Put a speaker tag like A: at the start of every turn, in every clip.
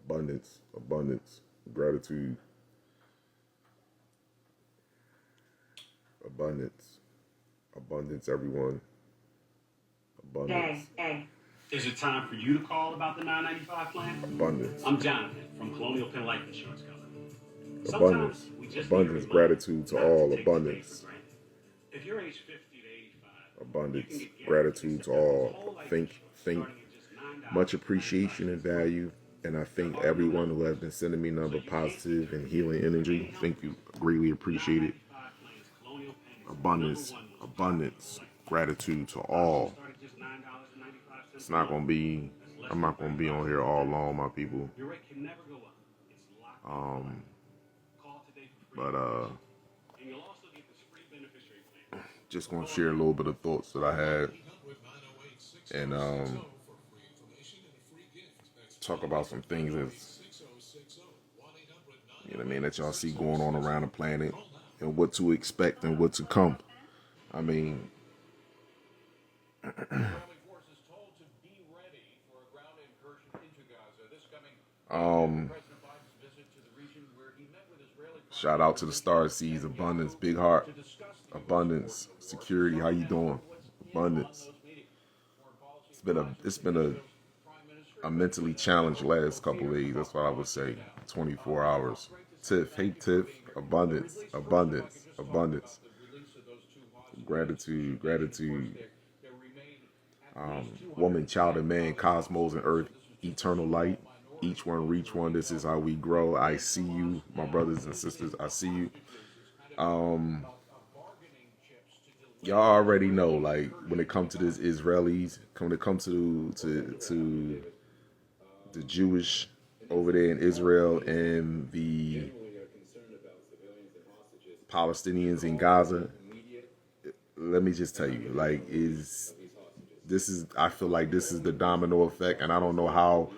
A: Abundance, abundance, gratitude, abundance, abundance, everyone. Abundance.
B: Hey. Is it time for you to call about the 995 plan?
A: Abundance.
B: I'm Jonathan from Colonial Penn Life Insurance Company.
A: Abundance.
B: Sometimes we just need a
A: Abundance.
B: reminder
A: Gratitude to
B: not
A: all.
B: to take today
A: Abundance.
B: for granted. If you're age 50 to 85, you
A: Abundance.
B: can get
A: Gratitude
B: guarantees
A: to
B: that covers
A: all.
B: whole life
A: Think.
B: insurance
A: Think.
B: starting at just $9.95.
A: Much appreciation and value. And I thank everyone who has been sending me number positive and healing energy. Thank you. Greatly appreciate it. Abundance. Abundance. Gratitude to all. It's not going to be, I'm not going to be on here all long, my people. But just going to share a little bit of thoughts that I had. And talk about some things that's, you know what I mean, that y'all see going on around the planet and what to expect and what to come. I mean, shout out to the Star Seeds, Abundance, Big Heart, Abundance, Security. How you doing? Abundance. It's been a mentally challenged last couple of days. That's what I would say. 24 hours. Tiff, hey Tiff, abundance, abundance, abundance. Gratitude, gratitude. Woman, child, and man, cosmos and earth, eternal light. Each one reach one. This is how we grow. I see you, my brothers and sisters. I see you. Y'all already know, like, when it comes to this Israelis, when it comes to the Jewish over there in Israel and the Palestinians in Gaza, let me just tell you, like, I feel like this is the domino effect, and I don't know how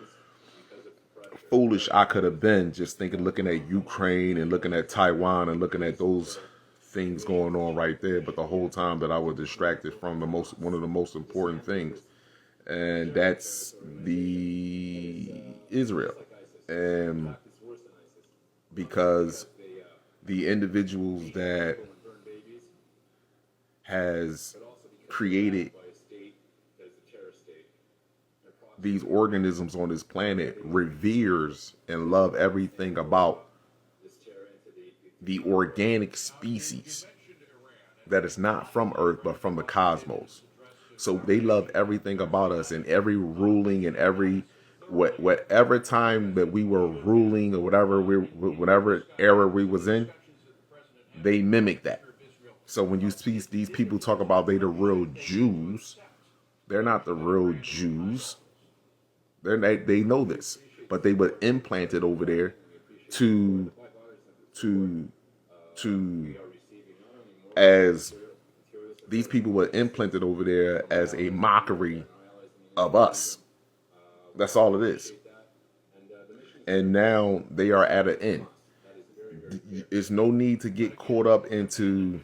A: foolish I could have been just looking at Ukraine and looking at Taiwan and looking at those things going on right there, but the whole time that I was distracted from one of the most important things, and that's the Israel. And because the individuals that has created these organisms on this planet reveres and love everything about the organic species that is not from Earth but from the cosmos. So they love everything about us, and every ruling and every whatever time that we were ruling or whatever era we was in, they mimic that. So when you see these people talk about they the real Jews, they're not the real Jews. They know this, but they were implanted over there to as these people were implanted over there as a mockery of us. That's all it is. And now they are at an end. There's no need to get caught up into.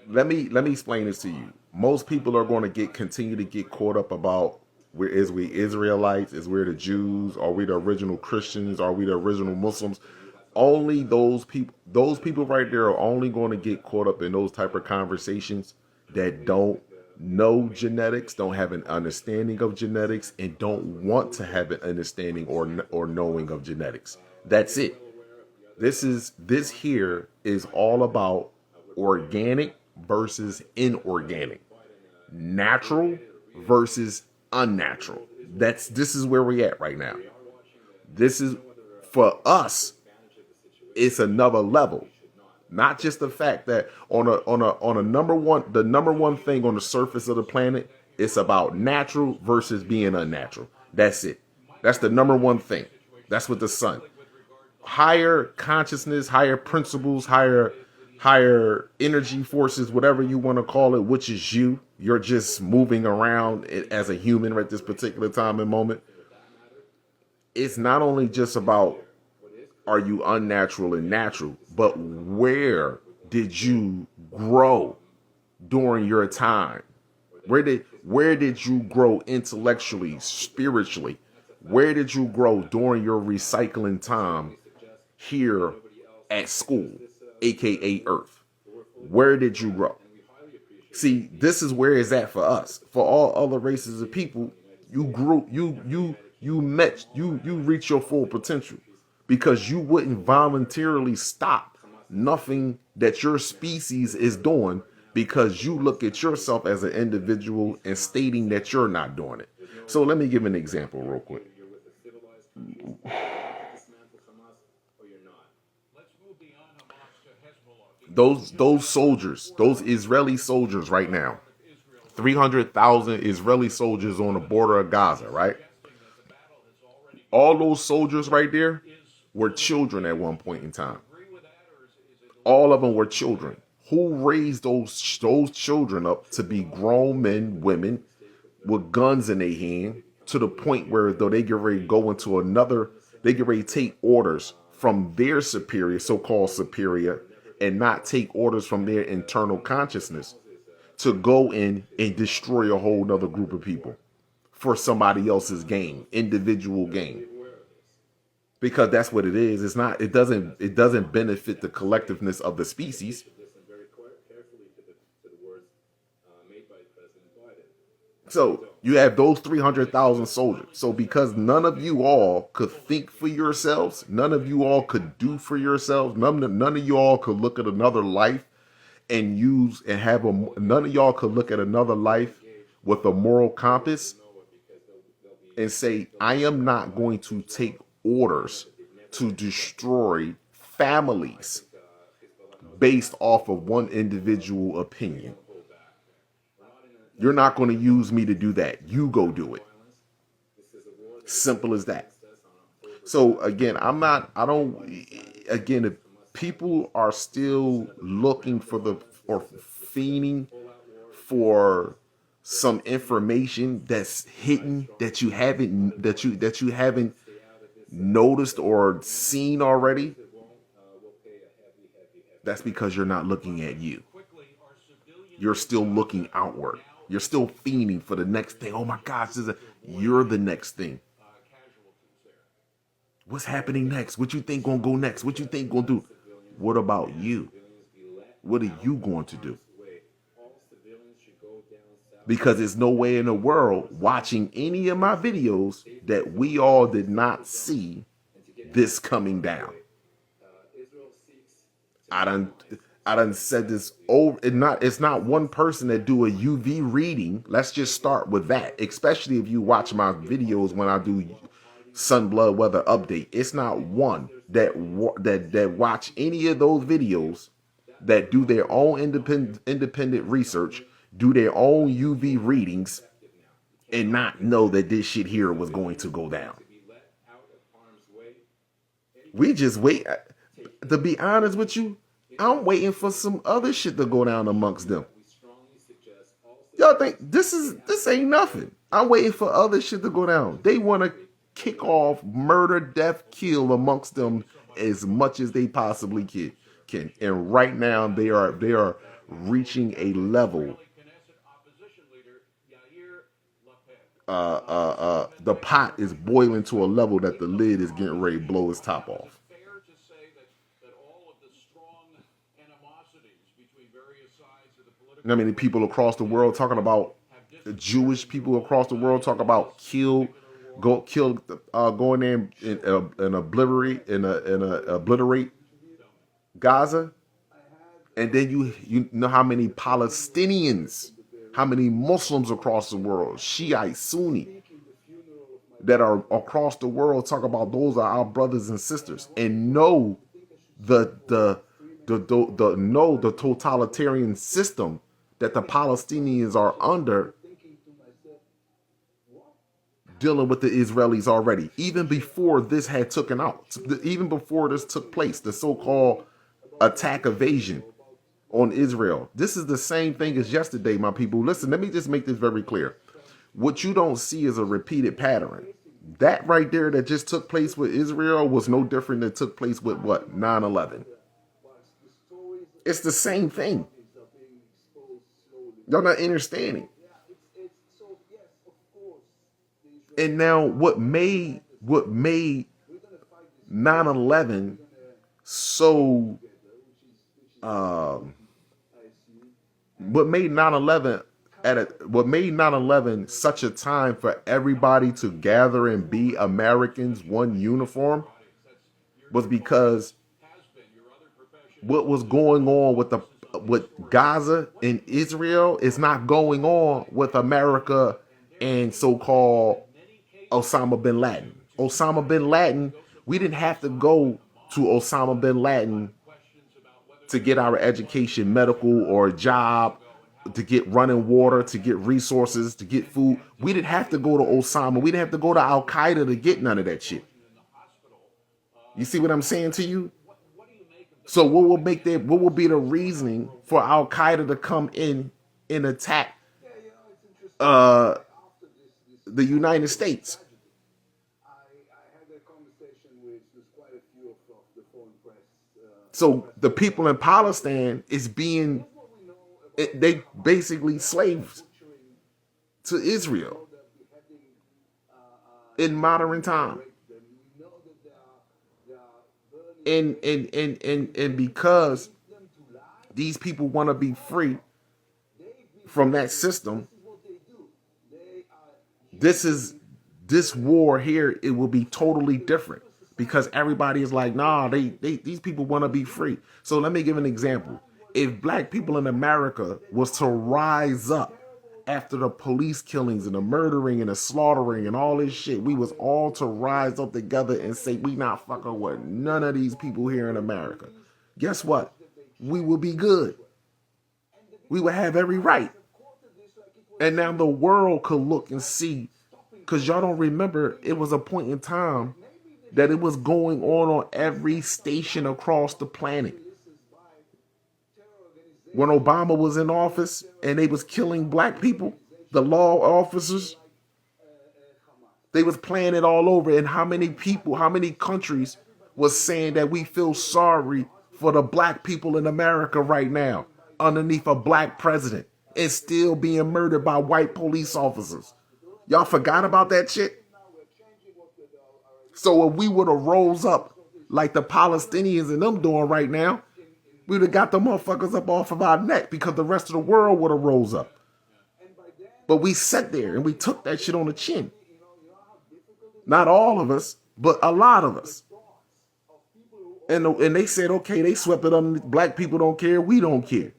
A: Let me explain this to you. Most people are going to continue to get caught up about we Israelites, is we the Jews, are we the original Christians, are we the original Muslims? Only those people right there are only going to get caught up in those type of conversations that don't know genetics, don't have an understanding of genetics, and don't want to have an understanding or knowing of genetics. That's it. This here is all about organic versus inorganic, natural versus unnatural. This is where we're at right now. This is, for us, it's another level. Not just the fact that on a the number one thing on the surface of the planet, it's about natural versus being unnatural. That's it. That's the number one thing. That's what the sun. Higher consciousness, higher principles, higher energy forces, whatever you want to call it, which is you. You're just moving around as a human at this particular time and moment. It's not only just about are you unnatural and natural, but where did you grow during your time? Where did you grow intellectually, spiritually? Where did you grow during your recycling time here at school, aka Earth? Where did you grow? See, this is where it's at for us. For all other races of people, you grew, you reach your full potential because you wouldn't voluntarily stop nothing that your species is doing because you look at yourself as an individual and stating that you're not doing it. So let me give an example real quick. Those soldiers, those Israeli soldiers right now, 300,000 Israeli soldiers on the border of Gaza, right? All those soldiers right there were children at one point in time. All of them were children. Who raised those children up to be grown men, women with guns in their hand to the point where though they get ready to go into another, they get ready to take orders from their superior, so-called superior, and not take orders from their internal consciousness to go in and destroy a whole nother group of people for somebody else's gain, individual gain. Because that's what it is. It's not, it doesn't benefit the collectiveness of the species. So you have those 300,000 soldiers. So because none of you all could think for yourselves, none of you all could do for yourselves, none of you all could look at another life and use and have a, none of y'all could look at another life with a moral compass and say, I am not going to take orders to destroy families based off of one individual opinion. You're not going to use me to do that. You go do it. Simple as that. So again, if people are still looking for or fiending for some information that's hidden that you haven't noticed or seen already, that's because you're not looking at you. You're still looking outward. You're still fiending for the next thing. Oh my gosh, you're the next thing. What's happening next? What you think gonna go next? What you think gonna do? What about you? What are you going to do? Because there's no way in the world watching any of my videos that we all did not see this coming down. I done said this over. It's not one person that do a UV reading. Let's just start with that. Especially if you watch my videos when I do sun blood weather update. It's not one that watch any of those videos that do their own independent research, do their own UV readings, and not know that this shit here was going to go down. We just wait. To be honest with you, I'm waiting for some other shit to go down amongst them. Y'all think this ain't nothing. I'm waiting for other shit to go down. They want to kick off murder, death, kill amongst them as much as they possibly can. And right now they are reaching a level. The pot is boiling to a level that the lid is getting ready to blow its top off. I mean, people across the world talking about Jewish people across the world talk about going in and obliterate Gaza, and then you know how many Palestinians, how many Muslims across the world, Shiite, Sunni, that are across the world talk about those are our brothers and sisters, and know the totalitarian system that the Palestinians are under, dealing with the Israelis already, even before this had taken out, even before this took place, the so-called attack evasion on Israel. This is the same thing as yesterday, my people. Listen, let me just make this very clear. What you don't see is a repeated pattern. That right there that just took place with Israel was no different than took place with what? 9/11. It's the same thing. Y'all not understanding. And now what made 9/11 so what made 9/11 what made 9/11 such a time for everybody to gather and be Americans, one uniform, was because what was going on with Gaza and Israel is not going on with America and so-called Osama bin Laden. Osama bin Laden, we didn't have to go to Osama bin Laden to get our education, medical, or a job, to get running water, to get resources, to get food. We didn't have to go to Osama. We didn't have to go to Al Qaeda to get none of that shit. You see what I'm saying to you? So what will be the reasoning for Al Qaeda to come in and attack uh, the United States? So the people in Palestine is being, they basically slaves to Israel in modern time. And because these people want to be free from that system, this war here, it will be totally different, because everybody is like, nah, these people want to be free. So let me give an example. If black people in America was to rise up after the police killings and the murdering and the slaughtering and all this shit, we was all to rise up together and say, we not fucking with none of these people here in America. Guess what? We will be good. We will have every right. And now the world could look and see, because y'all don't remember, it was a point in time that it was going on every station across the planet. When Obama was in office and they was killing black people, the law officers, they was playing it all over. And how many people, how many countries was saying that we feel sorry for the black people in America right now underneath a black president and still being murdered by white police officers? Y'all forgot about that shit? So if we would have rose up like the Palestinians and them doing right now, we would have got the motherfuckers up off of our neck, because the rest of the world would have rose up. But we sat there and we took that shit on the chin. Not all of us, but a lot of us. And they said, okay, they swept it under. Black people don't care. We don't care.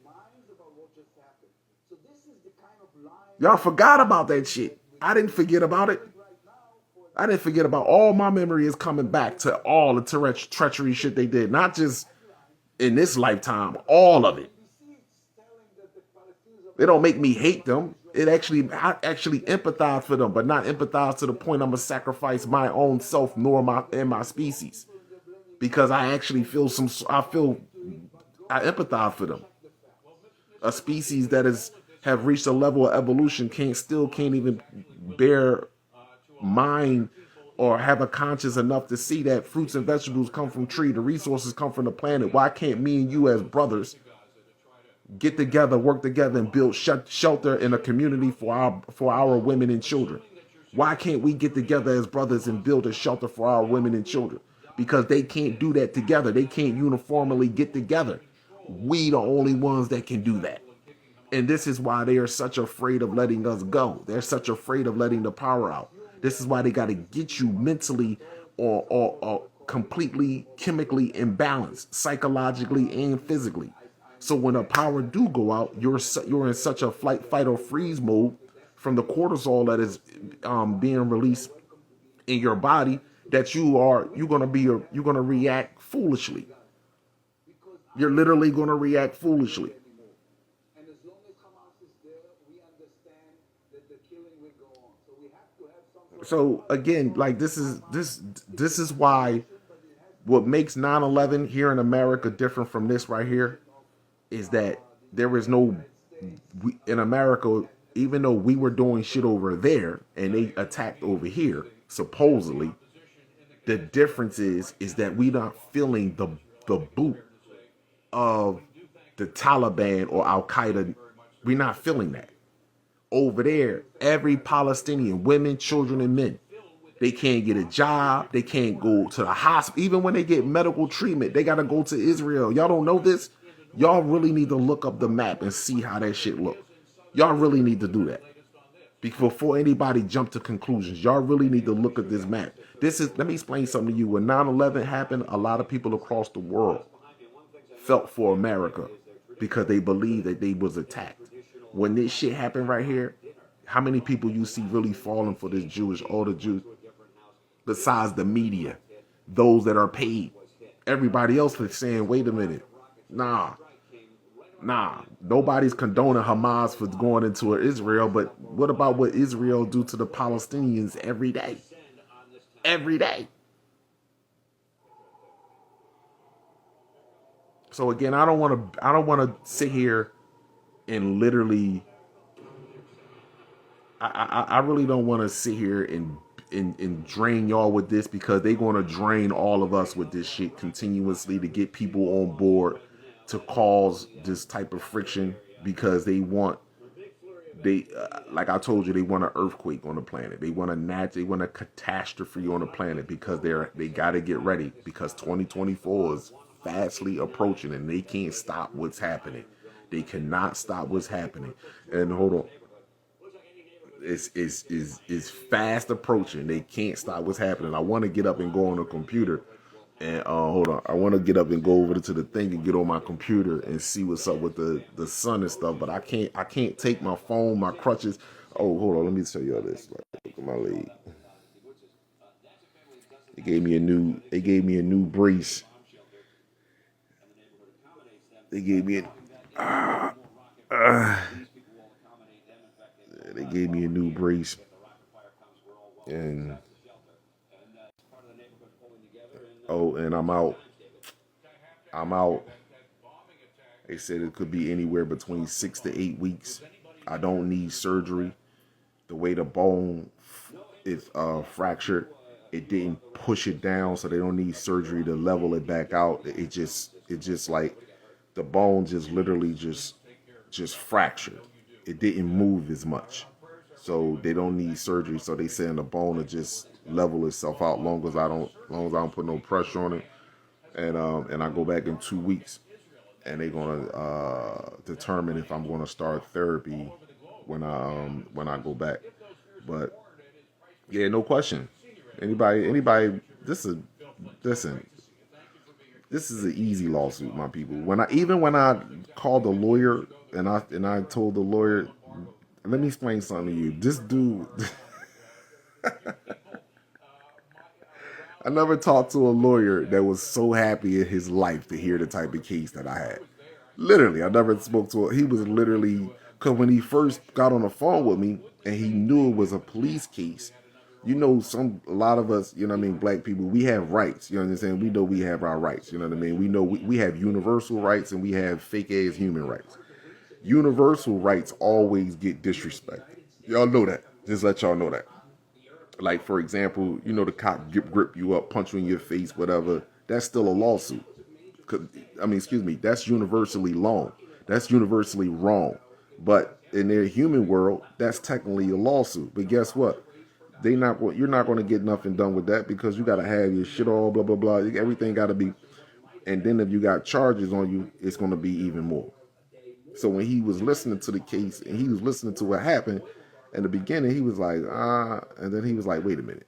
A: Y'all forgot about that shit. I didn't forget about it. I didn't forget about all my memory is coming back to all the treachery shit they did. Not just in this lifetime, all of it. They don't make me hate them. I actually empathize for them, but not empathize to the point I'm gonna sacrifice my own self nor my species, because I actually I empathize for them. A species that have reached a level of evolution can't even bear mind or have a conscience enough to see that fruits and vegetables come from tree, the resources come from the planet. Why can't me and you as brothers get together, work together, and build shelter in a community for our women and children? Why can't we get together as brothers and build a shelter for our women and children? Because they can't do that together. They can't uniformly get together. We the only ones that can do that. And this is why they are such afraid of letting us go. They're such afraid of letting the power out. This is why they got to get you mentally or completely chemically imbalanced, psychologically and physically. So when the power do go out, you're in such a flight, fight, or freeze mode from the cortisol that is being released in your body, that you're gonna react foolishly. You're literally gonna react foolishly. So again, like this is why what makes 9/11 here in America different from this right here is that there is no, in America, even though we were doing shit over there and they attacked over here, supposedly, the difference is that we not feeling the boot of the Taliban or Al Qaeda. We're not feeling that. Over there, every Palestinian, women, children, and men, They can't get a job. They can't go to the hospital. Even when they get medical treatment, they got to go to Israel. Y'all don't know this? Y'all really need to look up the map and see how that shit look. Y'all really need to do that. Before anybody jump to conclusions, y'all really need to look at this map. Let me explain something to you. When 9/11 happened, a lot of people across the world felt for America because they believed that they was attacked. When this shit happened right here, how many people you see really falling for this all the Jews, besides the media, those that are paid? Everybody else is saying, wait a minute, nah, nobody's condoning Hamas for going into Israel, but what about what Israel do to the Palestinians every day? Every day. So again, I don't want to sit here and literally I really don't want to sit here and drain y'all with this, because they're going to drain all of us with this shit continuously to get people on board to cause this type of friction, because they like I told you, they want an earthquake on the planet. They want a catastrophe on the planet, because they got to get ready, because 2024 is fastly approaching and they can't stop what's happening. They cannot stop what's happening. And hold on. Is fast approaching. They can't stop what's happening. I want to get up and go on the computer, and hold on. I want to get up and go over to the thing and get on my computer and see what's up with the sun and stuff. But I can't take my phone, my crutches. Oh, hold on. Let me tell you all this. Look at my leg. They gave me a new brace. They gave me they gave me a new brace, and and I'm out. They said it could be anywhere between 6 to 8 weeks. I don't need surgery. The way the bone is fractured, it didn't push it down, so they don't need surgery to level it back out. It just like the bone just literally just fractured. It didn't move as much, so they don't need surgery. So they saying the bone will just level itself out long as I don't put no pressure on it, and I go back in 2 weeks, and they're gonna determine if I'm gonna start therapy when I go back. But yeah, no question. Anybody, this is an easy lawsuit, my people. When I called the lawyer and I told the lawyer, let me explain something to you. This dude, I never talked to a lawyer that was so happy in his life to hear the type of case that I had. Literally, I never spoke to him. He was literally, because when he first got on the phone with me and he knew it was a police case, a lot of us, black people, we have rights. You know what I'm saying? We know we have our rights. You know what I mean? We know we have universal rights and we have fake ass human rights. Universal rights always get disrespected. Y'all know that. Just let y'all know that. Like, for example, the cop grip you up, punch you in your face, whatever. That's still a lawsuit. That's universally long. That's universally wrong. But in their human world, that's technically a lawsuit. But guess what? You're not going to get nothing done with that, because you got to have your shit all blah, blah, blah. Everything got to be. And then if you got charges on you, it's going to be even more. So when he was listening to the case and he was listening to what happened, in the beginning, he was like, and then he was like, wait a minute.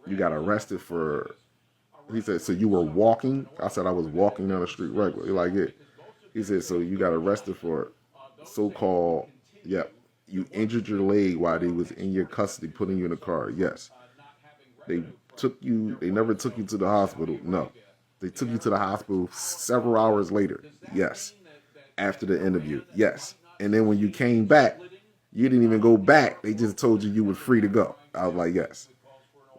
A: You got arrested for, he said, so you were walking? I said, I was walking down the street regularly. Like, yeah. He said, so you got arrested for so-called, you injured your leg while they was in your custody, putting you in a car. Yes. They never took you to the hospital. No. They took you to the hospital several hours later. Yes. After the interview. Yes. And then when you came back, you didn't even go back. They just told you were free to go. I was like, yes.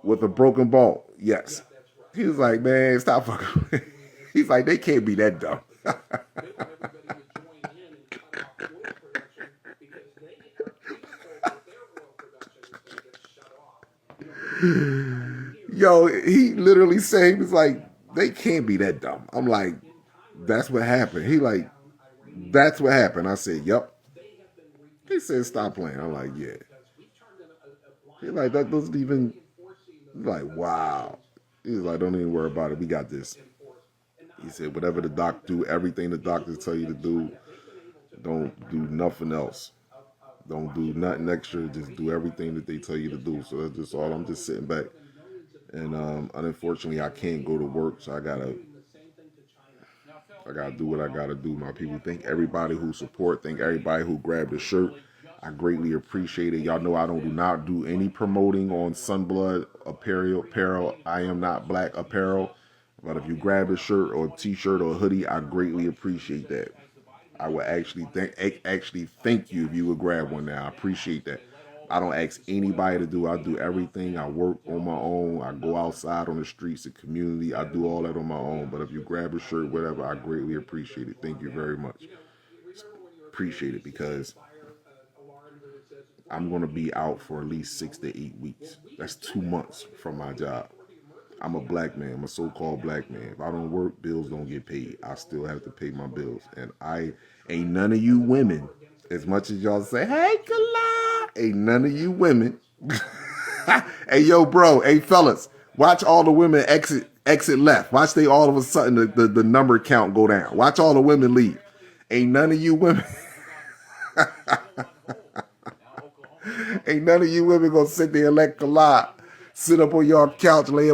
A: With a broken bone. Yes. He was like, man, stop fucking. He's like, they can't be that dumb. Yo, he literally said, he was like, they can't be that dumb. I'm like, that's what happened. He like, that's what happened. I said, yep. He said, stop playing. I'm like, yeah. He like, that doesn't even, Like, wow. He was like, don't even worry about it. We got this. He said, whatever the doc do, everything the doctors tell you to do, don't do nothing else. Don't do nothing extra. Just do everything that they tell you to do. So that's just all. I'm just sitting back. And unfortunately, I can't go to work, so I gotta do what I gotta do. My people, thank everybody who support, thank everybody who grabbed the shirt. I greatly appreciate it. Y'all know I don't do not do any promoting on Sunblood apparel. I am not black apparel. But if you grab a shirt or a t-shirt or a hoodie, I greatly appreciate that. I would actually thank you if you would grab one now. I appreciate that. I don't ask anybody to do. I do everything. I work on my own. I go outside on the streets, the community. I do all that on my own. But if you grab a shirt, whatever, I greatly appreciate it. Thank you very much. Appreciate it because I'm going to be out for at least 6 to 8 weeks. That's 2 months from my job. I'm a black man. I'm a so-called black man. If I don't work, bills don't get paid. I still have to pay my bills. And I ain't none of you women, as much as y'all say, hey, Kala, ain't none of you women. Hey, yo, bro. Hey, fellas, watch all the women exit left. Watch they all of a sudden the number count go down. Watch all the women leave. Ain't none of you women. Ain't none of you women gonna sit there and let Kala sit up on y'all couch, lay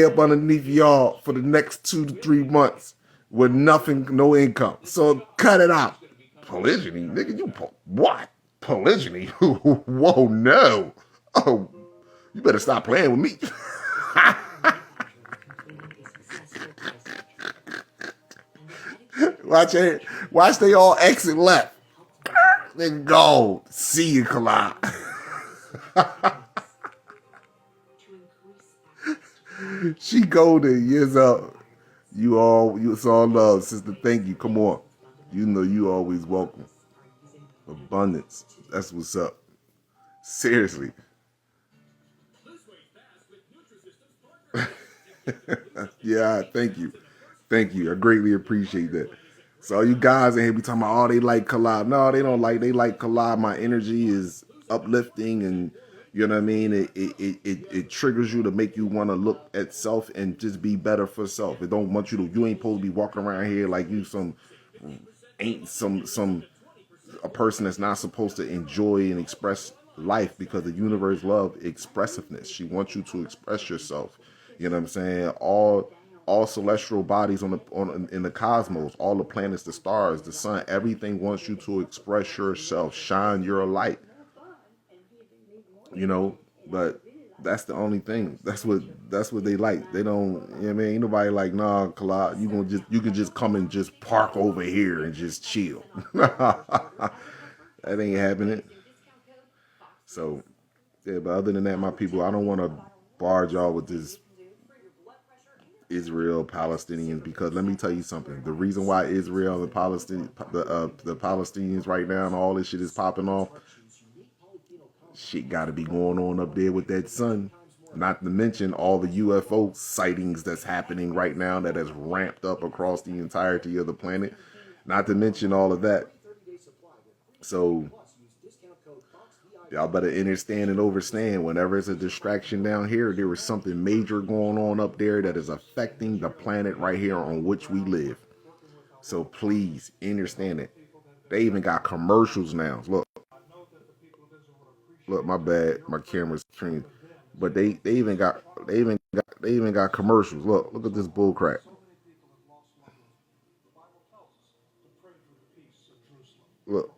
A: up underneath y'all for the next 2 to 3 months with nothing, no income. So cut it out. Polygyny, nigga, what? Polygyny? Whoa, no. Oh, you better stop playing with me. Watch they all exit left. Then go. See you, Kala. She golden, years up. It's all love, sister. Thank you. Come on. You know you always welcome. Abundance. That's what's up. Seriously. Yeah, thank you. Thank you. I greatly appreciate that. So you guys in here be talking about, oh, they like collab. No, they like collab. My energy is uplifting and you know what I mean? It triggers you to make you want to look at self and just be better for self. It don't want you ain't supposed to be walking around here like you ain't some a person that's not supposed to enjoy and express life because the universe love expressiveness. She wants you to express yourself. You know what I'm saying? All celestial bodies in the cosmos, all the planets, the stars, the sun, everything wants you to express yourself, shine your light. You know, but that's the only thing. That's what they like. They don't. You know what I mean? Ain't nobody like, nah, Kala, you can just come and just park over here and just chill. That ain't happening. So yeah, but other than that, my people, I don't want to barge y'all with this Israel Palestinians because let me tell you something. The reason why Israel and the Palestinians right now and all this shit is popping off, shit got to be going on up there with that sun. Not to mention all the UFO sightings that's happening right now that has ramped up across the entirety of the planet. Not to mention all of that. So y'all better understand and overstand whenever it's a distraction down here, there is something major going on up there that is affecting the planet right here on which we live. So please understand it. They even got commercials now. Look, my bad, my camera's trained. But they even got commercials. Look at this bull crap. Look,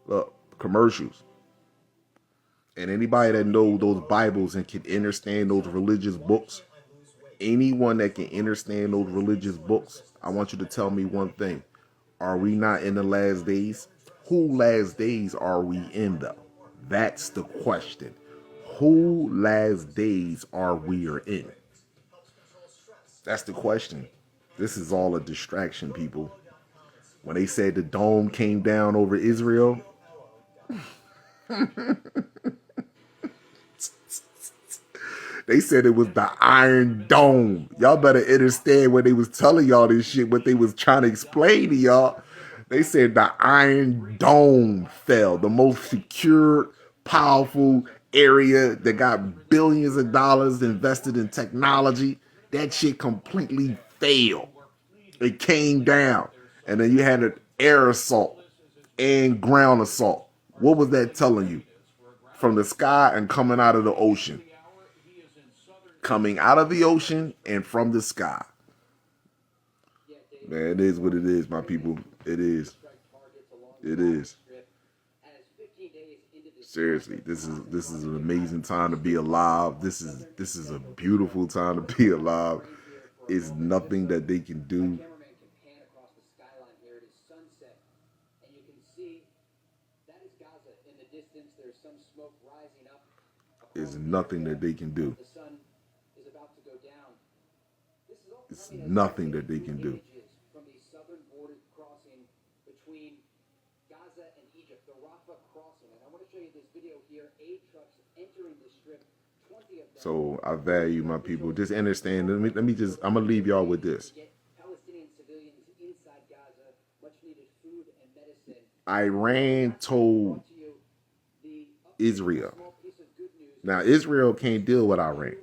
A: look, commercials. And anybody that knows those Bibles and can understand those religious books, anyone that can understand those religious books, I want you to tell me one thing. Are we not in the last days? Who last days are we in though? That's the question. Who last days are we in? That's the question. This is all a distraction, people. When they said the dome came down over Israel, they said it was the Iron Dome. Y'all better understand when they was telling y'all this shit, what they was trying to explain to y'all. They said the Iron Dome fell, the most secure, powerful area that got billions of dollars invested in technology. That shit completely failed. It came down. And then you had an air assault and ground assault. What was that telling you? From the sky and coming out of the ocean. Coming out of the ocean and from the sky. Man, it is what it is, my people. It is. It is. Seriously, this is an amazing time to be alive. This is a beautiful time to be alive. It's nothing that they can do. It's nothing that they can do. It's nothing that they can do.
C: From the southern border crossing between Gaza and Egypt, the Rafah crossing. And I want to show you this video here. Aid trucks entering the strip. 20 of them.
A: So I value my people. Just understand. Let me just. I'm gonna leave y'all with this.
C: Palestinian civilians inside Gaza, much needed food and medicine.
A: Iran told Israel. Now Israel can't deal with Iran.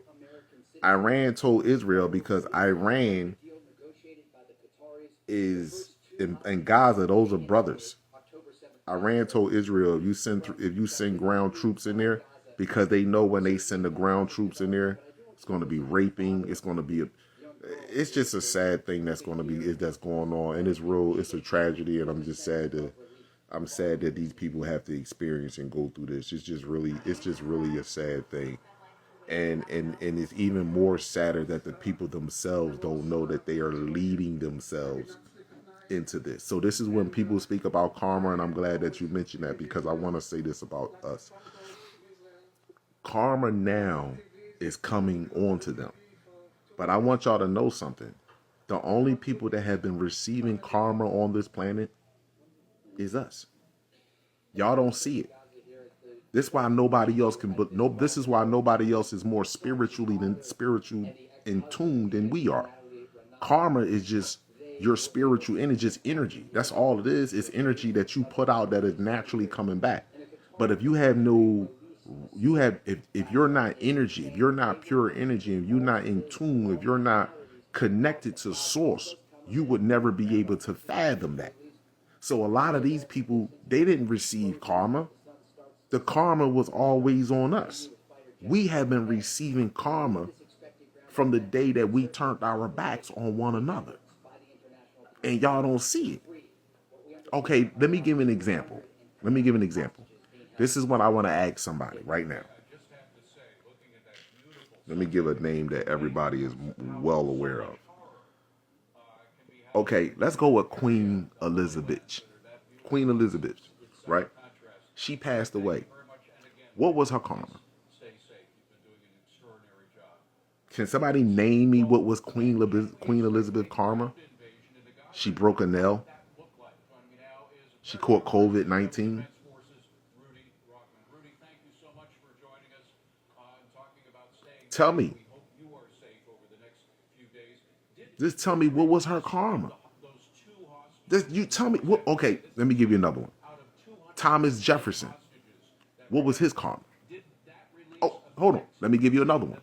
A: Iran told Israel because Iran is in Gaza. Those are brothers. Iran told Israel, if you send ground troops in there, because they know when they send the ground troops in there, it's going to be raping. It's going to be it's just a sad thing that's going on, and it's real. It's a tragedy, and I'm sad that these people have to experience and go through this. It's just really a sad thing. And it's even more sadder that the people themselves don't know that they are leading themselves into this. So this is when people speak about karma, and I'm glad that you mentioned that, because I want to say this about us. Karma now is coming on to them. But I want y'all to know something. The only people that have been receiving karma on this planet is us. Y'all don't see it. This is why nobody else can. But no, this is why nobody else is more spiritual in tune than we are. Karma is just your spiritual energy, just energy. That's all it is. It's energy that you put out that is naturally coming back. But if you have if you're not energy, if you're not pure energy, if you're not in tune, if you're not connected to source, you would never be able to fathom that. So a lot of these people, they didn't receive karma. The karma was always on us. We have been receiving karma from the day that we turned our backs on one another. And y'all don't see it. Okay, let me give an example. This is what I want to ask somebody right now. Let me give a name that everybody is well aware of. Okay, let's go with Queen Elizabeth. Queen Elizabeth, right? She passed away. What was her karma? Can somebody name me what was Queen Elizabeth karma? She broke a nail. She caught COVID-19. Tell me. Just tell me what was her karma. You tell me. Okay, let me give you another one. Thomas Jefferson. What was his karma? Oh, hold on. Let me give you another one.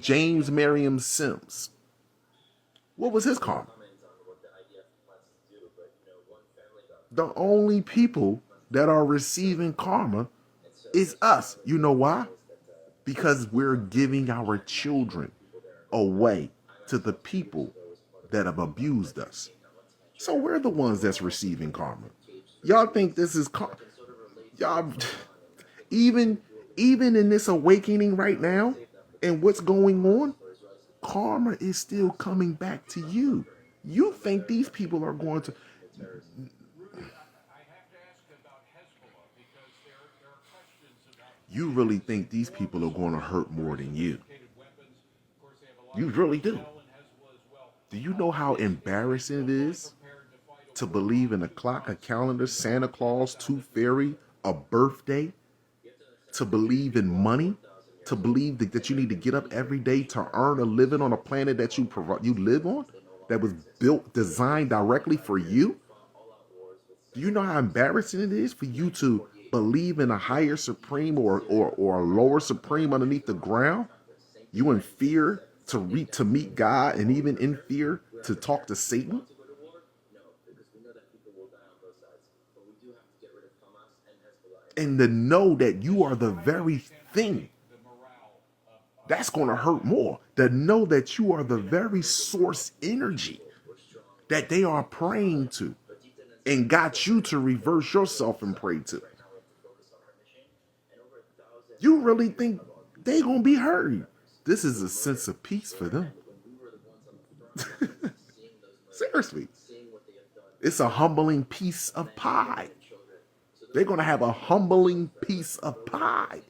A: James Merriam Sims. What was his karma? The only people that are receiving karma is us. You know why? Because we're giving our children away to the people that have abused us. So we're the ones that's receiving karma. Y'all think this is karma? Y'all, even in this awakening right now and what's going on, karma is still coming back to you. You think these people are going to... You really think these people are going to hurt more than you. You really do. Do you know how embarrassing it is to believe in a clock, a calendar, Santa Claus, tooth fairy, a birthday? To believe in money? To believe that you need to get up every day to earn a living on a planet that you live on? That was designed directly for you? Do you know how embarrassing it is for you to believe in a higher supreme or a lower supreme underneath the ground, you in fear to meet God, and even in fear to talk to Satan, and to know that you are the very thing that's going to hurt more. To know that you are the very source energy that they are praying to and got you to reverse yourself and pray to. You really think they going to be hurt? This is a sense of peace for them. Seriously. It's a humbling piece of pie. They're going to have a humbling piece of pie.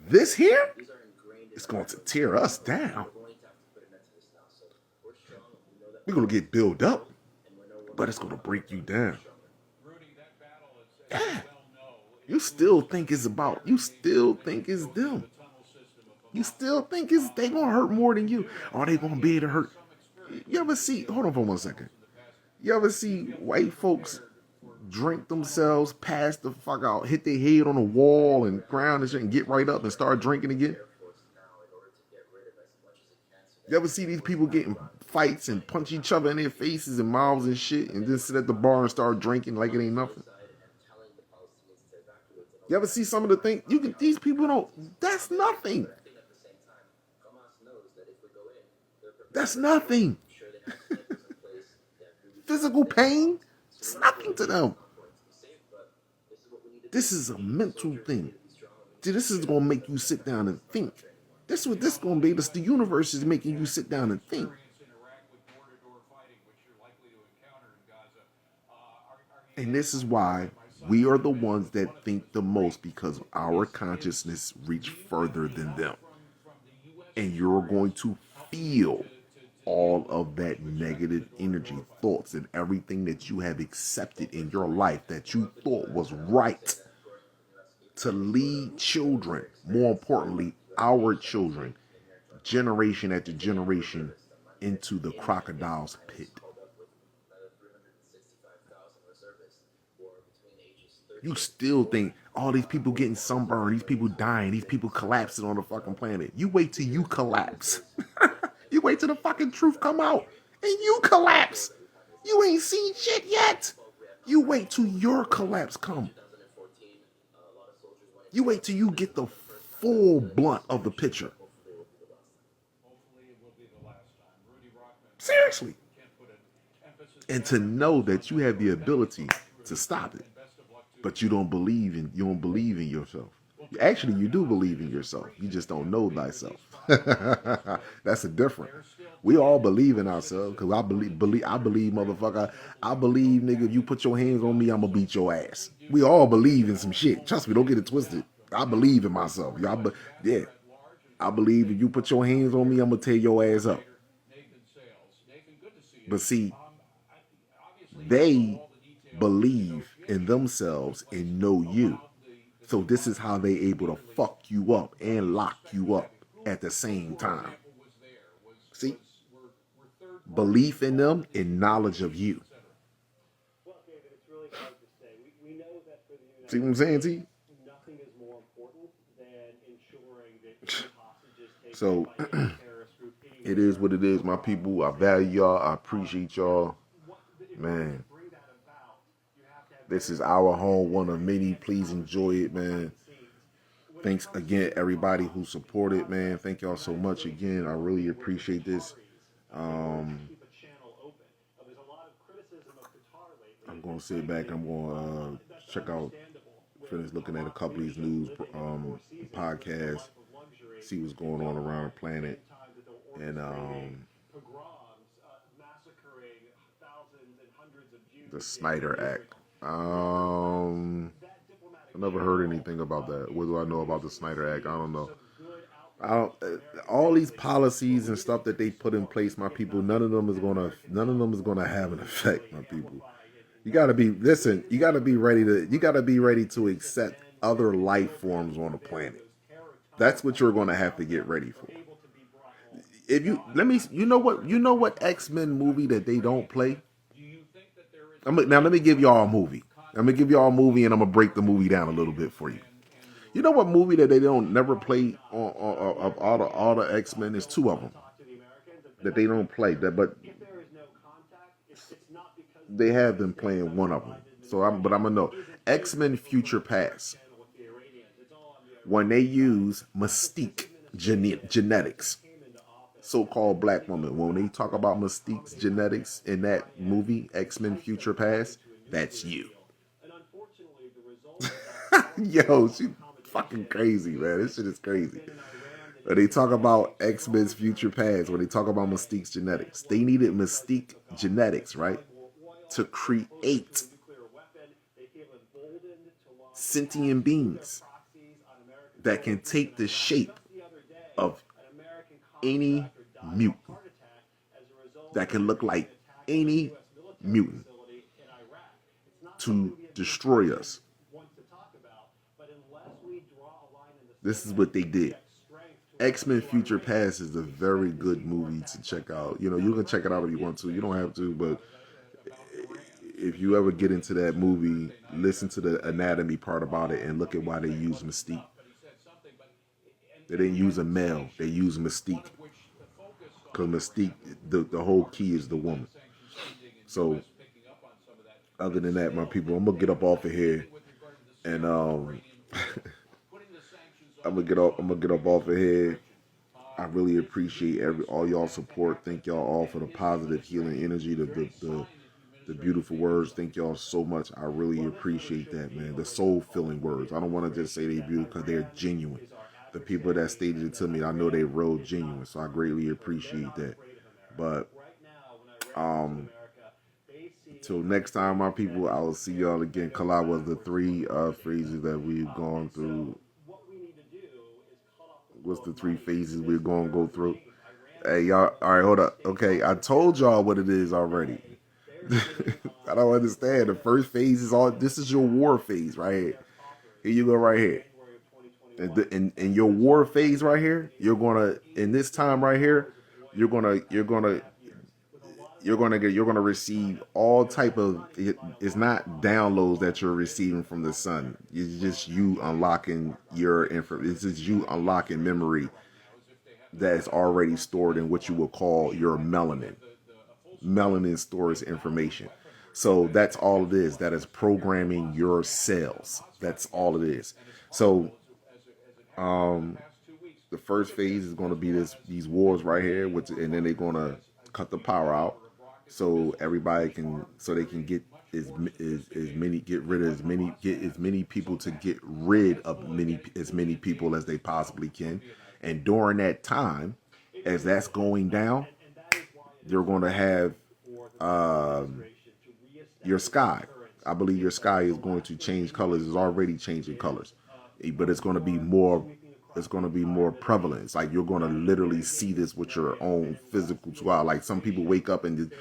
A: This here is going to tear us down. We're going to get built up, but it's going to break you down. Yeah. You still think it's about, you still think it's them. You still think it's they going to hurt more than you. Are they going to be able to hurt? You ever see, hold on for 1 second. You ever see white folks drink themselves, pass the fuck out, hit their head on the wall and ground and shit, and get right up and start drinking again? You ever see these people getting fights and punch each other in their faces and mouths and shit, and then sit at the bar and start drinking like it ain't nothing? You ever see some of the things? These people don't. That's nothing. That's nothing. Physical pain, it's nothing to them. This is a mental thing. This is going to make you sit down and think. This is what this is going to be. The universe is making you sit down and think. And this is why we are the ones that think the most, because our consciousness reach further than them. And you're going to feel all of that negative energy, thoughts, and everything that you have accepted in your life that you thought was right to lead children, more importantly, our children, generation after generation, into the crocodile's pit. You still think all these people getting sunburned, these people dying, these people collapsing on the fucking planet. You wait till you collapse. You wait till the fucking truth come out and you collapse. You ain't seen shit yet. You wait till your collapse come. You wait till you get the full blunt of the picture. Seriously. And to know that you have the ability to stop it. But you don't believe in yourself. Actually, you do believe in yourself. You just don't know thyself. That's a difference. We all believe in ourselves, because I believe, motherfucker. I believe, nigga, if you put your hands on me, I'm gonna beat your ass. We all believe in some shit. Trust me, don't get it twisted. I believe in myself. Yeah. I believe if you put your hands on me, I'm gonna tear your ass up. But see, they believe in themselves and know you. So this is how they able to fuck you up and lock you up at the same time. See? Belief in them and knowledge of you. See what I'm saying, T?
D: Nothing is more important than ensuring that
A: so it is what it is, my people. I value y'all. I appreciate y'all. Man. This is our home, one of many. Please enjoy it, man. Thanks again, everybody who supported, man. Thank y'all so much again. I really appreciate this. I'm going to sit back. I'm going to check out, finish looking at a couple of these news podcasts, see what's going on around the planet. And the Snyder Act. I never heard anything about that. What do I know about the Snyder Act? I don't know. All these policies and stuff that they put in place, my people, none of them is gonna have an effect, my people. You gotta be ready to accept other life forms on the planet. That's what you're gonna have to get ready for. If you know what X-Men movie that they don't play? Now let me give y'all a movie. I'm gonna give y'all a movie and I'm gonna break the movie down a little bit for you. You know what movie that they don't never play on of all the X-Men? There's two of them that they don't play. But
D: if there is no contact, it's not because
A: they have been playing one of them. But I'm gonna know X-Men Future Past when they use Mystique genetics, so-called black woman. When they talk about Mystique's genetics in that movie X-Men Future Past, that's you.
D: and unfortunately the result of that
A: Yo, she fucking crazy, man. This shit is crazy. When they talk about X-Men's Future Past, when they talk about Mystique's genetics, they needed Mystique genetics, right, to create
D: nuclear weapon, they feel emboldened to launch
A: sentient beings
D: proxies on American
A: that can take the shape
D: the other day.
A: of
D: An American
A: any
D: contractor died of a
A: mutant
D: heart attack as a result
A: that can look like
D: of
A: any
D: US military
A: mutant
D: facility in Iraq. It's not
A: to
D: something the
A: destroy us.
D: want to talk about, but unless we draw a line in the
A: This is what they did.
D: strength to
A: X-Men Future Past is a very good movie to check out. You know, you can check it out if you want to. You don't have to, but if you ever get into that movie, listen to the anatomy part about it and look at why they use Mystique. They didn't use a male, they used Mystique. Because Mystique, the whole key is the woman. So, other than that, my people, I'm going to get up off of here. And I'm gonna get up off of here. I really appreciate all y'all support. Thank y'all all for the positive healing energy, the beautiful words. Thank y'all so much. I really appreciate that, man. The soul filling words. I don't want to just say they beautiful because they're genuine. The people that stated it to me, I know they real genuine. So I greatly appreciate that. But till next time, my people, I will see y'all again. Kala was the three phrases that we've gone through. What's the three phases we're going to go through? Hey, y'all, all right, hold up. Okay, I told y'all what it is already. I don't understand. The first phase is this is your war phase right here. Here you go right here. And in your war phase right here, you're gonna, in this time right here, you're gonna receive all type of, it's not downloads that you're receiving from the sun. It's just you unlocking your info. It's just you unlocking memory that's already stored in what you will call your melanin. Melanin stores information. So that's all it is. That is programming your cells. That's all it is. So the first phase is going to be these wars right here, and then they're going to cut the power out, so everybody can, so they can get as many people to get rid of as many people as they possibly can. And during that time, as that's going down, you're going to have your sky. I believe your sky is going to change colors. It's already changing colors, but it's going to be more. It's going to be more prevalent. It's like you're going to literally see this with your own physical eye. Like some people wake up in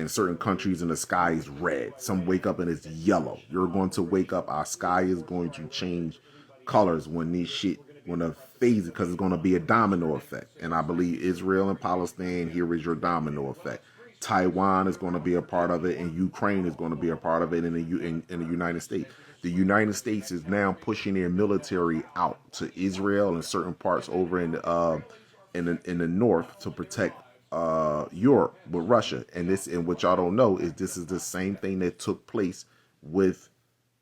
A: certain countries and the sky is red. Some wake up and it's yellow. You're going to wake up. Our sky is going to change colors when the phase, because it's going to be a domino effect. And I believe Israel and Palestine, here is your domino effect. Taiwan is going to be a part of it, and Ukraine is going to be a part of it, in the United States. The United States is now pushing their military out to Israel and certain parts over in the north to protect Europe with Russia. And what y'all don't know is this is the same thing that took place with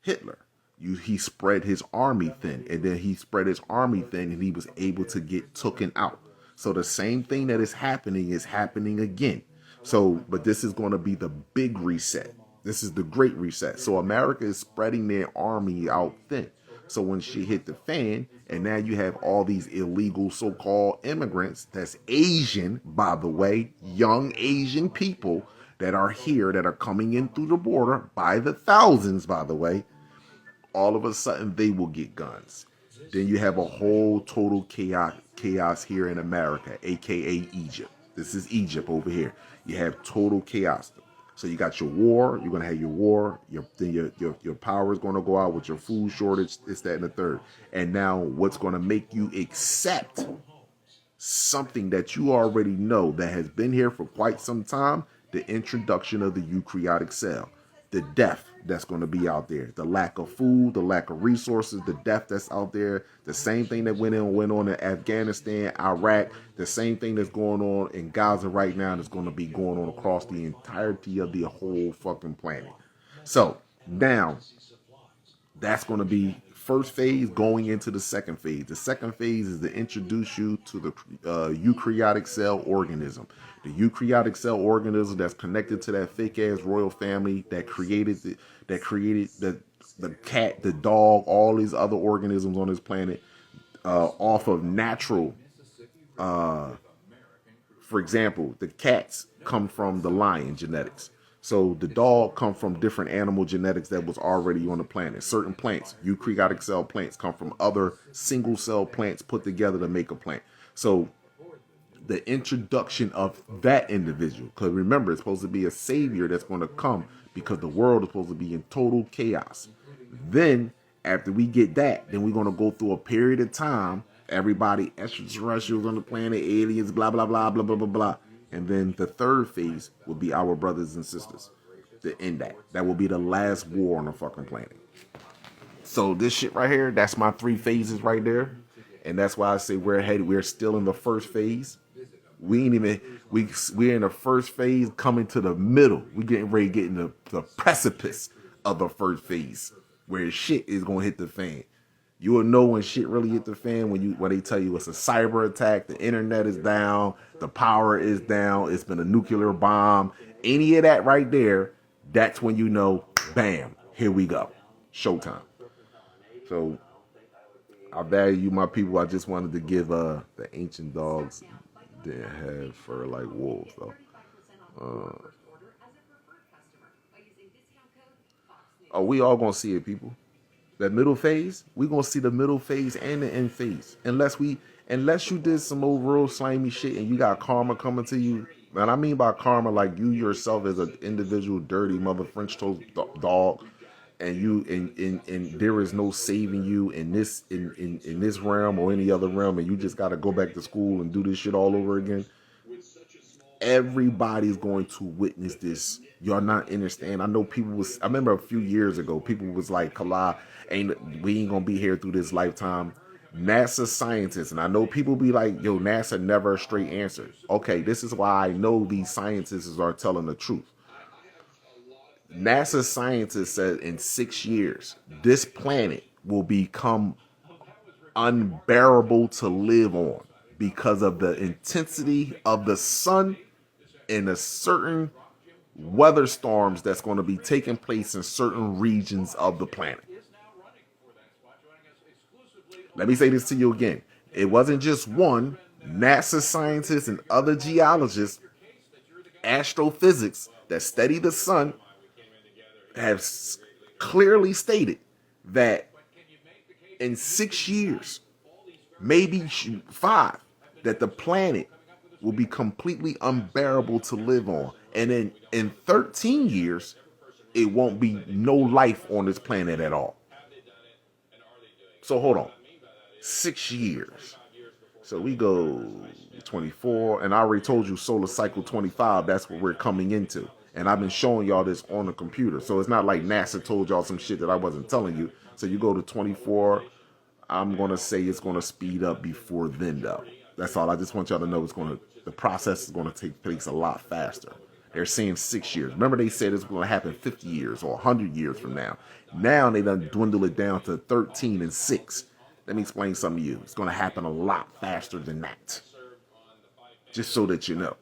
A: Hitler. He spread his army thin, and then he spread his army thin, and he was able to get taken out. So the same thing that is happening again. So, but this is going to be the big reset. This is the great reset. So America is spreading their army out thin. So when shit hit the fan, and now you have all these illegal so-called immigrants that's Asian, by the way, young Asian people that are here, that are coming in through the border by the thousands, by the way, all of a sudden they will get guns. Then you have a whole total chaos here in America, aka Egypt. This is Egypt over here. You have total chaos. So you got your war. You're gonna have your war. Your power is gonna go out with your food shortage. This, that, and the third. And now, what's gonna make you accept something that you already know that has been here for quite some time? The introduction of the eukaryotic cell. the death that's going to be out there, the lack of food, the lack of resources, the death that's out there, the same thing that went on in Afghanistan, Iraq, the same thing that's going on in Gaza right now that's going to be going on across the entirety of the whole fucking planet. So now that's going to be first phase going into the second phase. The second phase is to introduce you to the eukaryotic cell organism. The eukaryotic cell organism that's connected to that fake ass royal family that created the cat, the dog, all these other organisms on this planet off of natural. For example, the cats come from the lion genetics. So the dog come from different animal genetics that was already on the planet. Certain plants, eukaryotic cell plants, come from other single cell plants put together to make a plant. So the introduction of that individual, because remember, it's supposed to be a savior that's going to come because the world is supposed to be in total chaos. Then after we get that, then we're going to go through a period of time. Everybody, extraterrestrials on the planet, aliens, blah, blah, blah, blah, blah, blah, blah. And then the third phase will be our brothers and sisters to end that. That will be the last war on the fucking planet. So this shit right here, that's my 3 phases right there. And that's why I say we're still in the first phase. We ain't even, we're in the first phase coming to the middle. We getting ready to get in the precipice of the first phase where shit is going to hit the fan. You will know when shit really hit the fan when they tell you it's a cyber attack, the internet is down, the power is down, it's been a nuclear bomb. Any of that right there, that's when you know, bam, here we go. Showtime. So I value you, my people. I just wanted to give the ancient dogs didn't have fur like wolves though. Oh, we all gonna see it, people. That middle phase, we gonna see the middle phase and the end phase. Unless you did some old real slimy shit and you got karma coming to you. And I mean by karma, like you yourself as an individual dirty mother French toast dog, and there is no saving you in this realm or any other realm, and you just gotta go back to school and do this shit all over again. Everybody's going to witness this. Y'all not understand. I know I remember a few years ago, people was like, Kala, we ain't gonna be here through this lifetime. NASA scientists, and I know people be like, yo, NASA never a straight answer. Okay, this is why I know these scientists are telling the truth. NASA scientists said in 6 years, this planet will become unbearable to live on because of the intensity of the sun and a certain weather storms that's going to be taking place in certain regions of the planet. Let me say this to you again. It wasn't just one. NASA scientists and other geologists, astrophysics that study the sun, have clearly stated that in 6 years, maybe 5, that the planet will be completely unbearable to live on. And then in 13 years, it won't be no life on this planet at all. So hold on. 6 years. So we go 24, and I already told you solar cycle 25, that's what we're coming into. And I've been showing y'all this on the computer. So it's not like NASA told y'all some shit that I wasn't telling you. So you go to 24, I'm going to say it's going to speed up before then, though. That's all. I just want y'all to know the process is going to take place a lot faster. They're saying 6 years. Remember they said it's going to happen 50 years or 100 years from now. Now they done dwindle it down to 13 and 6. Let me explain something to you. It's going to happen a lot faster than that. Just so that you know.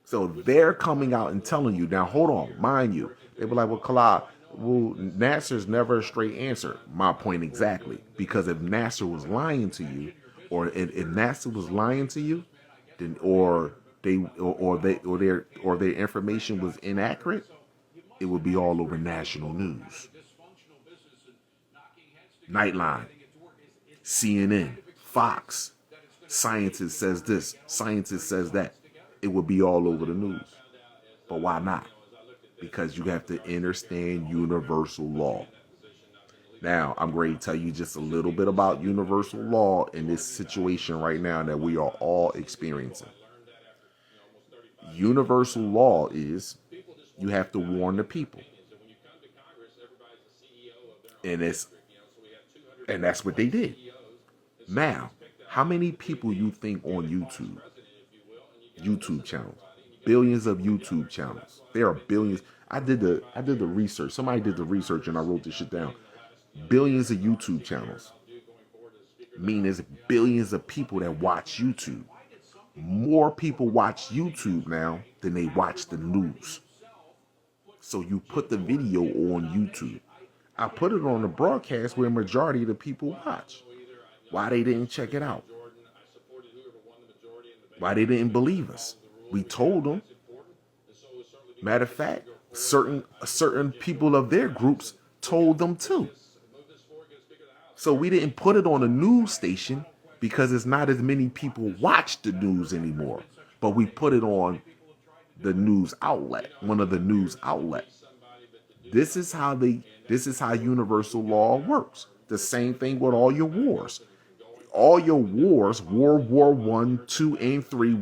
A: So they're coming out and telling you, now hold on, mind you, they were like, well, Kala, NASA's never a straight answer. My point exactly. Because if NASA was lying to you, or if NASA was lying to you, then or their information was inaccurate, it would be all over national news. Nightline, CNN, Fox, scientist says this, scientist says that. It would be all over the news. But why not? Because you have to understand universal law. Now, I'm going to tell you just a little bit about universal law in this situation right now that we are all experiencing. Universal law is you have to warn the people. And that's what they did. Now, how many people you think on YouTube channels? Billions of YouTube channels. There are billions. I did the research. Somebody did the research and I wrote this shit down. Billions of YouTube channels. Meaning there's billions of people that watch YouTube. More people watch YouTube now than they watch the news. So you put the video on YouTube. I put it on the broadcast where majority of the people watch. Why they didn't check it out? Why they didn't believe us? We told them. Matter of fact, certain people of their groups told them too. So we didn't put it on a news station because it's not as many people watch the news anymore. But we put it on the news outlet, one of the news outlets. This is how universal law works. The same thing with all your wars. All your wars, World War I, II, and III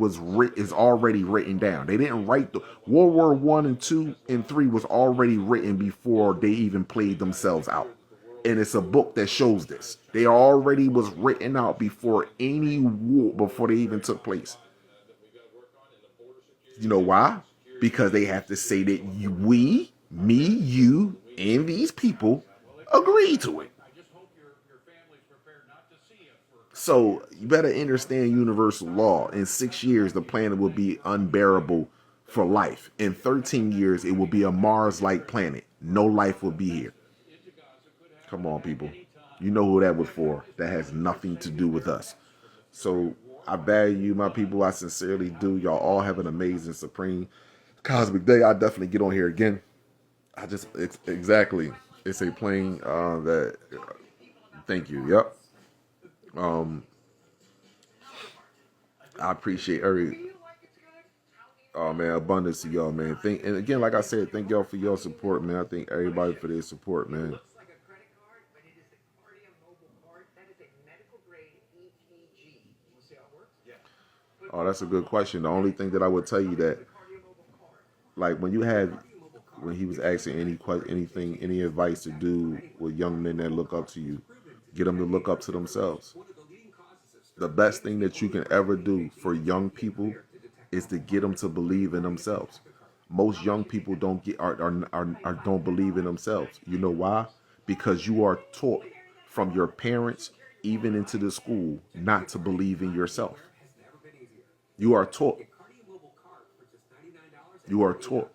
A: is already written down. They didn't write the World War I and II and III was already written before they even played themselves out. And it's a book that shows this. They already was written out before any war, before they even took place. You know why? Because they have to say that we, me, you, and these people agree to it. So you better understand universal law. In 6 years, the planet will be unbearable for life. In 13 years, it will be a Mars-like planet. No life will be here. Come on, people. You know who that was for. That has nothing to do with us. So I value you, my people. I sincerely do. Y'all all have an amazing, supreme, cosmic day. I definitely get on here again. Exactly. It's a plane that. Thank you. Yep. I appreciate oh man, abundance to y'all, man. And again, like I said, thank y'all for your support, man. I thank everybody for their support, man. Oh, that's a good question. The only thing that I would tell you that, like when he was asking any advice to do with young men that look up to you, get them to look up to themselves. The best thing that you can ever do for young people is to get them to believe in themselves. Most young people don't believe in themselves. You know why? Because you are taught from your parents, even into the school, not to believe in yourself. You are taught. You are taught.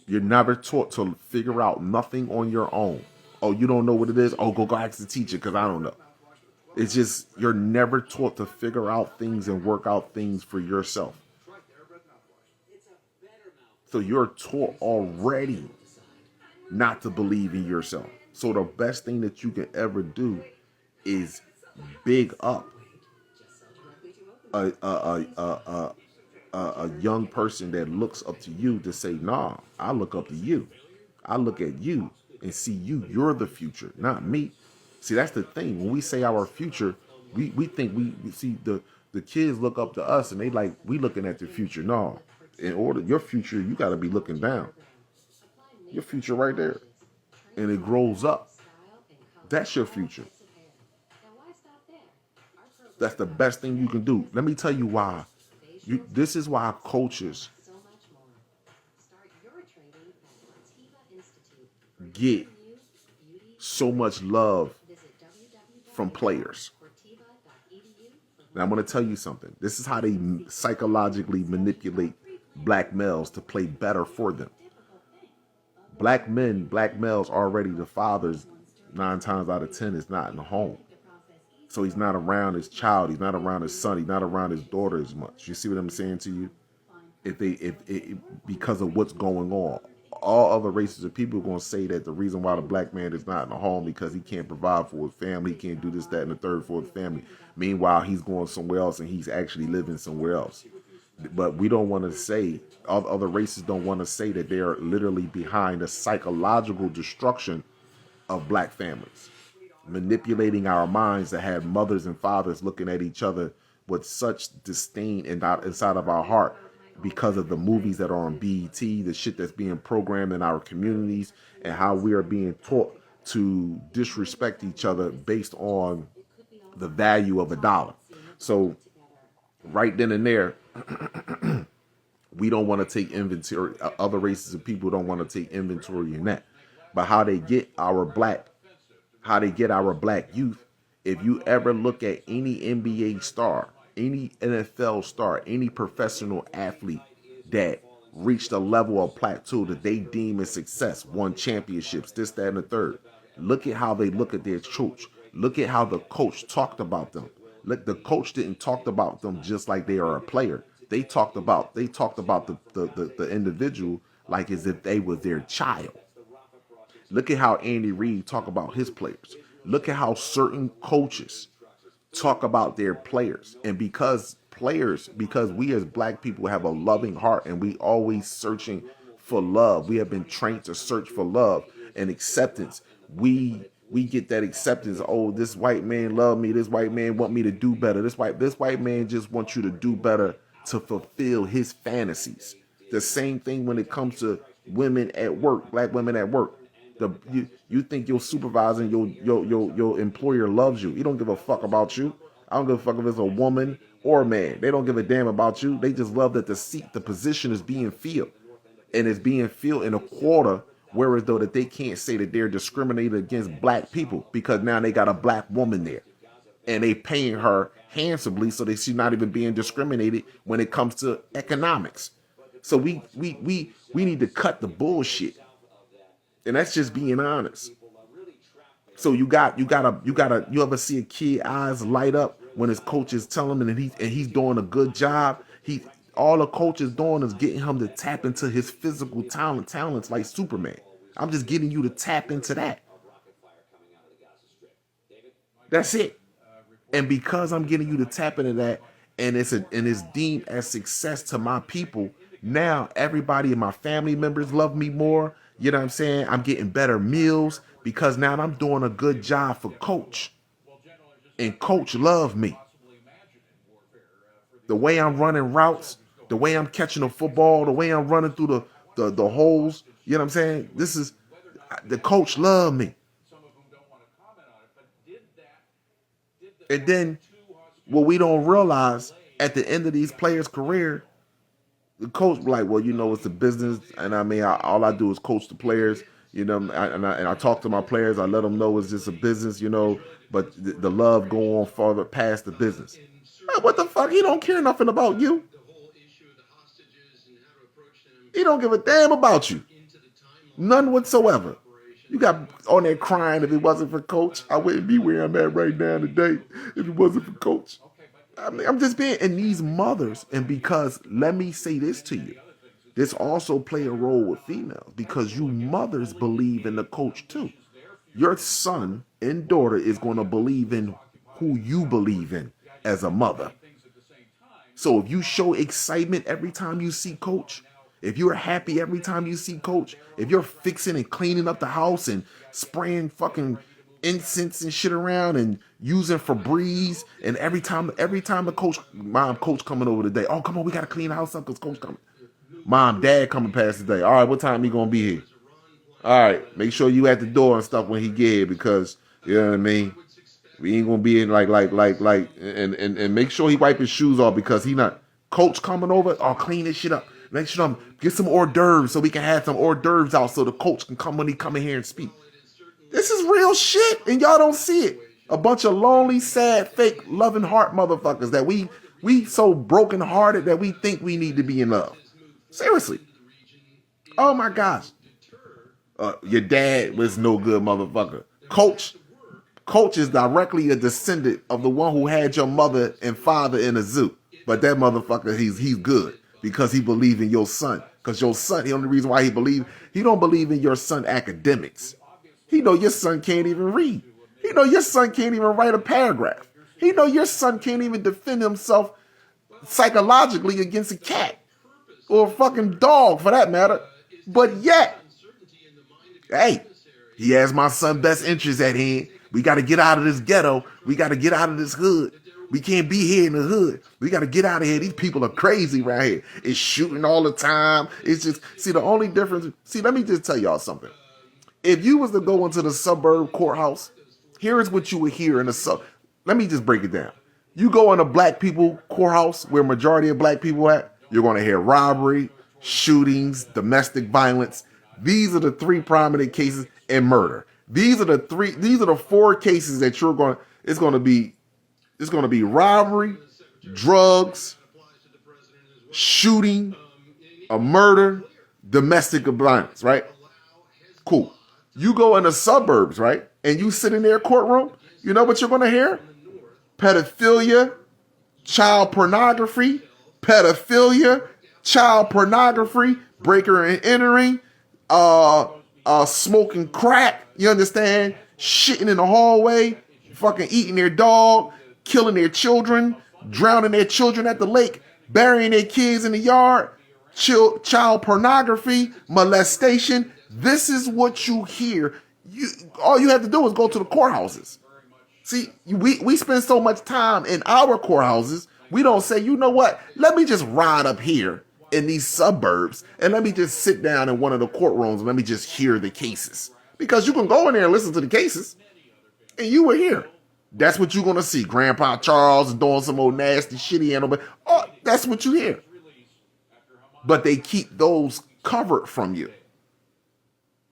A: You're never taught to figure out nothing on your own. Oh, you don't know what it is? Oh, go ask the teacher because I don't know. It's just you're never taught to figure out things and work out things for yourself. So you're taught already not to believe in yourself. So the best thing that you can ever do is big up a young person that looks up to you to say, nah, I look up to you. I look at you and see you. You're the future, not me. See, that's the thing. When we say our future, we think we see the kids look up to us and they like, we looking at the future. No, in order, your future, you got to be looking down. Your future right there. And it grows up. That's your future. That's the best thing you can do. Let me tell you why. This is why coaches get so much love from players. Now I'm going to tell you something. This is how they psychologically manipulate black males to play better for them. Black males already, the fathers 9 times out of 10 is not in the home. So he's not around his child. He's not around his son. He's not around his daughter as much. You see what I'm saying to you? Because of what's going on, all other races of people are going to say that the reason why the black man is not in the home because he can't provide for his family, he can't do this, that, and the third for his family. Meanwhile, he's going somewhere else and he's actually living somewhere else. But we don't want to say, other races don't want to say that they're literally behind the psychological destruction of black families, manipulating our minds to have mothers and fathers looking at each other with such disdain inside of our heart because of the movies that are on BET, the shit that's being programmed in our communities, and how we are being taught to disrespect each other based on the value of a dollar. So right then and there, we don't want to take inventory. Other races of people don't want to take inventory in that. But how they get our black youth. If you ever look at any NBA star, any NFL star, any professional athlete that reached a level of plateau that they deem as success, won championships, this, that, and the third. Look at how they look at their coach. Look at how the coach talked about them. Look, the coach didn't talk about them just like they are a player. They talked about the individual like as if they was their child. Look at how Andy Reid talk about his players. Look at how certain coaches talk about their players. And because we as black people have a loving heart and we always searching for love. We have been trained to search for love and acceptance. We get that acceptance. Oh, this white man love me. This white man want me to do better. This white man just wants you to do better to fulfill his fantasies. The same thing when it comes to women at work, black women at work. You think your supervisor and your employer loves you. He don't give a fuck about you. I don't give a fuck if it's a woman or a man. They don't give a damn about you. They just love that the position is being filled. And it's being filled in a quarter, whereas though that they can't say that they're discriminated against black people because now they got a black woman there. And they paying her handsomely so that she's not even being discriminated when it comes to economics. So we need to cut the bullshit. And that's just being honest. So you ever see a kid eyes light up when his coach is telling him and he's doing a good job? All the coach is doing is getting him to tap into his physical talents like Superman. I'm just getting you to tap into that. That's it. And because I'm getting you to tap into that, and it's deemed as success to my people, now everybody in my family members love me more. You know what I'm saying? I'm getting better meals because now I'm doing a good job for coach. And coach love me. The way I'm running routes, the way I'm catching the football, the way I'm running through the holes, you know what I'm saying? This is, the coach love me. And then what we don't realize at the end of these players' career, the coach be like, well, you know, it's a business, and I mean, all I do is coach the players, you know, and I talk to my players. I let them know it's just a business, you know, but the love go on farther past the business. What the fuck? He don't care nothing about you. He don't give a damn about you. None whatsoever. You got on there crying, if it wasn't for coach, I wouldn't be where I'm at right now today if it wasn't for coach. I mean, I'm just being, and these mothers, and because, let me say this to you, this also play a role with females, because you mothers believe in the coach too. Your son and daughter is going to believe in who you believe in as a mother. So if you show excitement every time you see coach, if you're happy every time you see coach, if you're fixing and cleaning up the house and spraying fucking incense and shit around and using Febreze, and every time the coach coming over today, oh, come on, we got to clean the house up because coach coming. Mom, dad coming past today. All right, what time he going to be here? All right, make sure you at the door and stuff when he get here because, you know what I mean? We ain't going to be in and make sure he wipe his shoes off because he not, coach coming over, oh, clean this shit up. Make sure get some hors d'oeuvres so we can have some hors d'oeuvres out so the coach can come when he come in here and speak. This is real shit, and y'all don't see it. A bunch of lonely, sad, fake, loving heart motherfuckers that we so broken hearted that we think we need to be in love. Seriously. Oh my gosh. Your dad was no good motherfucker. Coach is directly a descendant of the one who had your mother and father in a zoo. But that motherfucker, he's good because he believed in your son. Because your son, the only reason why he don't believe in your son academics. He know your son can't even read. He know your son can't even write a paragraph. He know your son can't even defend himself psychologically against a cat or a fucking dog for that matter. But yet, hey, he has my son's best interest at hand. We got to get out of this ghetto. We got to get out of this hood. We can't be here in the hood. We got to get out of here. These people are crazy right here. It's shooting all the time. It's just, see, the only difference, see, let me just tell y'all something. If you was to go into the suburb courthouse, here is what you would hear in the sub. Let me just break it down. You go in a black people courthouse where majority of black people at, you're going to hear robbery, shootings, domestic violence. These are the three prominent cases, and murder. These are the four cases that you're going. It's going to be robbery, drugs, shooting, a murder, domestic violence. Right? Cool. You go in the suburbs, right? And you sit in their courtroom. You know what you're going to hear? Pedophilia, child pornography, breaker and entering, smoking crack. You understand? Shitting in the hallway, fucking eating their dog, killing their children, drowning their children at the lake, burying their kids in the yard, child pornography, molestation. This is what you hear. All you have to do is go to the courthouses. See, we spend so much time in our courthouses, we don't say, you know what, let me just ride up here in these suburbs and let me just sit down in one of the courtrooms and let me just hear the cases. Because you can go in there and listen to the cases and you were here. That's what you're going to see. Grandpa Charles doing some old nasty shitty animal. Oh, that's what you hear. But they keep those covered from you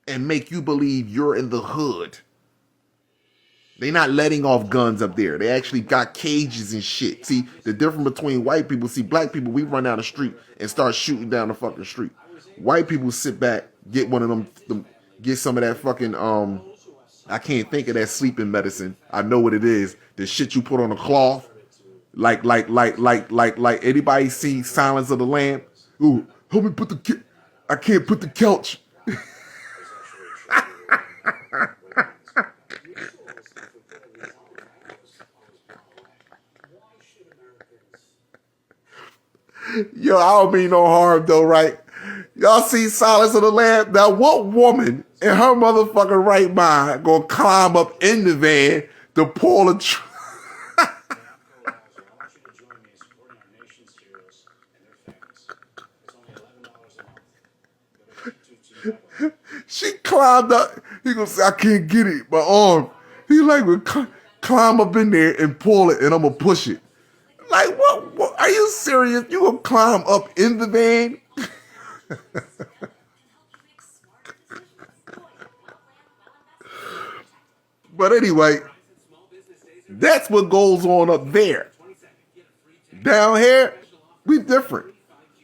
A: and make you believe you're in the hood. They're not letting off guns up there. They actually got cages and shit. See, the difference between white people, see, black people, we run down the street and start shooting down the fucking street. White people sit back, get one of them, get some of that fucking, I can't think of that sleeping medicine. I know what it is. The shit you put on a cloth. Like anybody see Silence of the Lambs? Ooh, help me I can't put the couch. Yo, I don't mean no harm though, right? Y'all see Silence of the Lambs? Now, what woman in her motherfucking right mind gonna climb up in the van to pull a She climbed up. He gonna say, I can't get it. My arm. He like, will climb up in there and pull it, and I'm gonna push it. Like, what? Are you serious? You gonna climb up in the van? But anyway, that's what goes on up there. Down here, we different.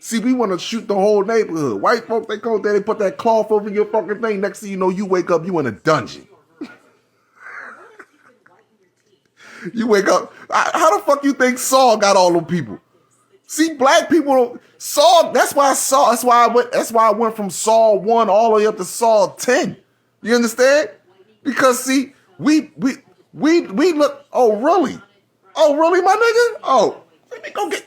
A: See, we want to shoot the whole neighborhood. White folk, they go there, they put that cloth over your fucking thing. Next thing you know, you wake up, you in a dungeon. You wake up. How the fuck you think Saul got all them people? See, black people, Saul. That's why I went from Saul 1 all the way up to Saul 10. You understand? Because see, we look. Oh really, my nigga. Oh, let me go get.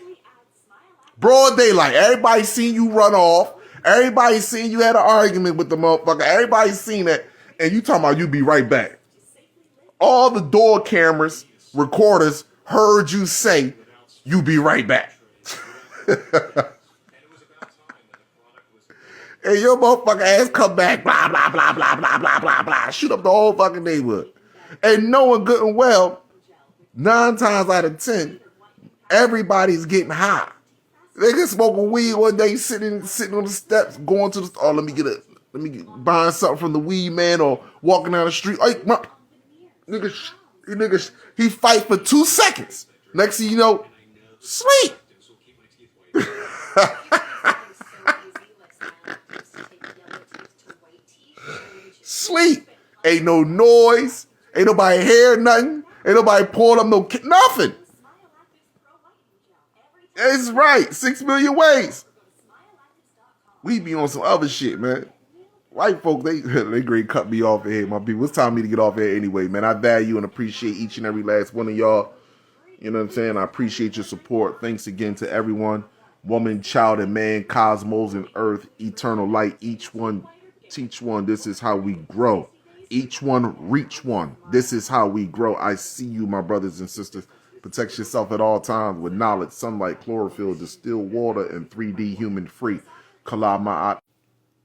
A: Broad daylight. Everybody seen you run off. Everybody seen you had an argument with the motherfucker. Everybody seen that, and you talking about you be right back. All the door cameras, recorders heard you say, you be right back. And your motherfucking ass come back, blah, blah, blah, blah, blah, blah, blah, blah. Shoot up the whole fucking neighborhood. And knowing good and well, 9 times out of 10, everybody's getting high. They can smoke a weed one day, sitting on the steps, going to the store. Let me get buying something from the weed man, or walking down the street. Hey, nigga, he fight for 2 seconds. Next thing you know, sleep. Sleep. Ain't no noise. Ain't nobody hear nothing. Ain't nobody pulled up nothing. It's right. 6 million ways. We be on some other shit, man. White folk, they great cut me off here, my people. It's time for me to get off here anyway, man. I value and appreciate each and every last one of y'all. You know what I'm saying? I appreciate your support. Thanks again to everyone. Woman, child, and man, cosmos and earth, eternal light. Each one, teach one. This is how we grow. Each one, reach one. This is how we grow. I see you, my brothers and sisters. Protect yourself at all times with knowledge, sunlight, chlorophyll, distilled water, and 3D human free. Kalama